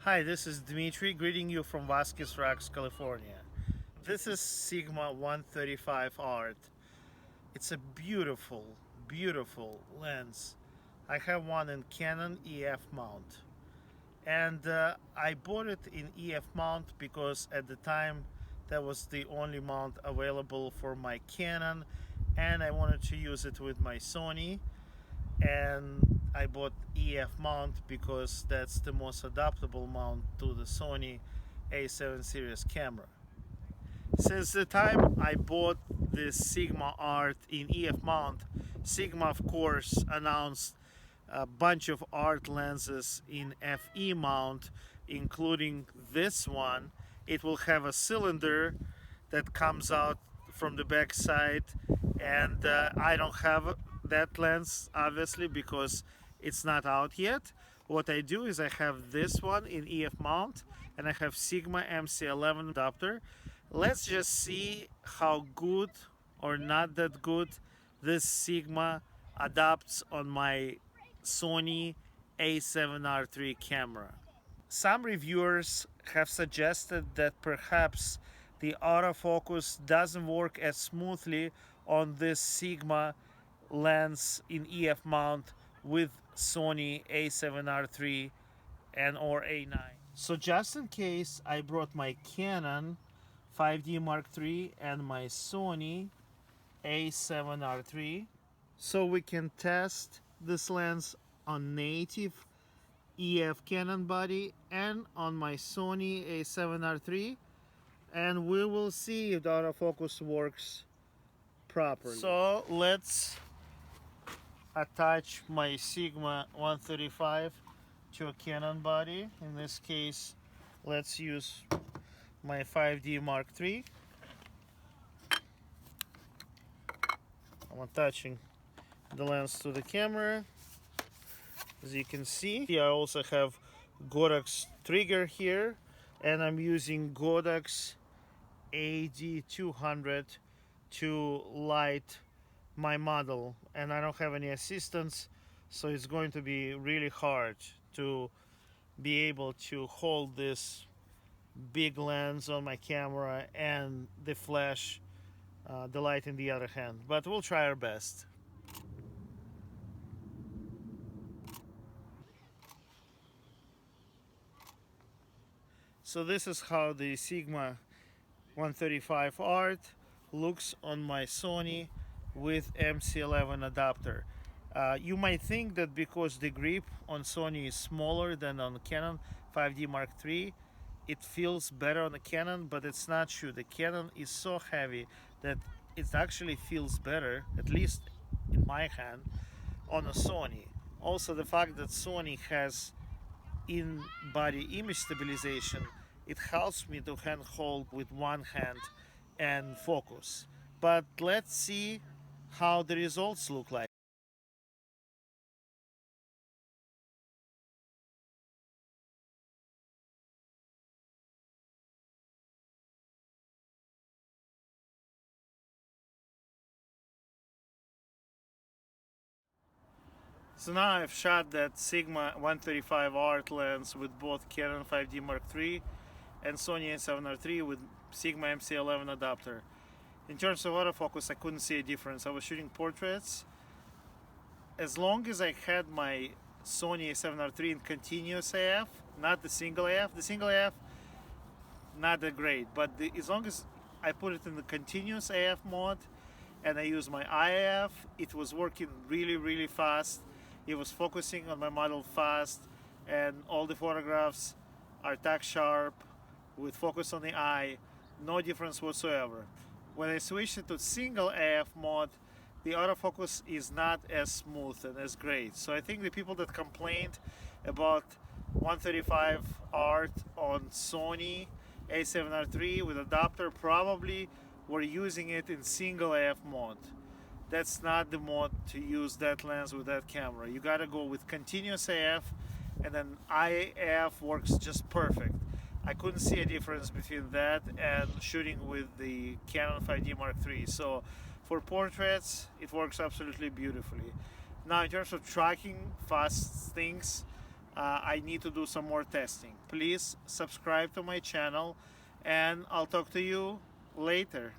Hi, this is Dmitry greeting you from Vasquez Rocks, California. This is Sigma 135 Art. It's a beautiful, beautiful lens. I have one in Canon EF mount. And I bought it in EF mount because at the time that was the only mount available for my Canon, and I wanted to use it with my Sony. And I bought EF mount because that's the most adaptable mount to the Sony A7 series camera. Since the time I bought this Sigma Art in EF mount, Sigma of course announced a bunch of art lenses in FE mount, including this one. It will have a cylinder that comes out from the back side, and I don't have that lens obviously because it's not out yet. What I do is I have this one in EF mount and I have Sigma MC11 adapter. Let's just see how good or not that good this Sigma adapts on my Sony A7RIII camera. Some reviewers have suggested that perhaps the autofocus doesn't work as smoothly on this Sigma lens in EF mount with Sony A7R III and or A9. So just in case, I brought my Canon 5D Mark III and my Sony A7R III so we can test this lens on native EF Canon body and on my Sony A7R III, and we will see if the autofocus works properly. So let's attach my Sigma 135 to a Canon body. In this case, let's use my 5D Mark III. I'm attaching the lens to the camera. As you can see, I also have Godox trigger here, and I'm using Godox AD200 to light my model, and I don't have any assistance, so it's going to be really hard to be able to hold this big lens on my camera and the flash, the light in the other hand, but we'll try our best. So this is how the Sigma 135 Art looks on my Sony with MC11 adapter. You might think that because the grip on Sony is smaller than on Canon 5D Mark III, it feels better on the Canon, but it's not true. The Canon is so heavy that it actually feels better, at least in my hand, on a Sony. Also, the fact that Sony has in-body image stabilization, it helps me to hand hold with one hand and focus. But let's see how the results look like. So now I've shot that Sigma 135 Art lens with both Canon 5D Mark III and Sony A7R III with Sigma MC11 adapter. In terms of autofocus, I couldn't see a difference. I was shooting portraits. As long as I had my Sony A7R III in continuous AF, not the single AF. The single AF, not that great, but as long as I put it in the continuous AF mode and I use my IAF, it was working really, really fast. It was focusing on my model fast, and all the photographs are tack sharp with focus on the eye, no difference whatsoever. When I switched it to single AF mode, the autofocus is not as smooth and as great. So I think the people that complained about 135 Art on Sony A7R III with adapter probably were using it in single AF mode. That's not the mode to use that lens with that camera. You gotta go with continuous AF, and then IAF works just perfect. I couldn't see a difference between that and shooting with the Canon 5D Mark III. So for portraits, it works absolutely beautifully. Now in terms of tracking fast things, I need to do some more testing. Please subscribe to my channel, and I'll talk to you later.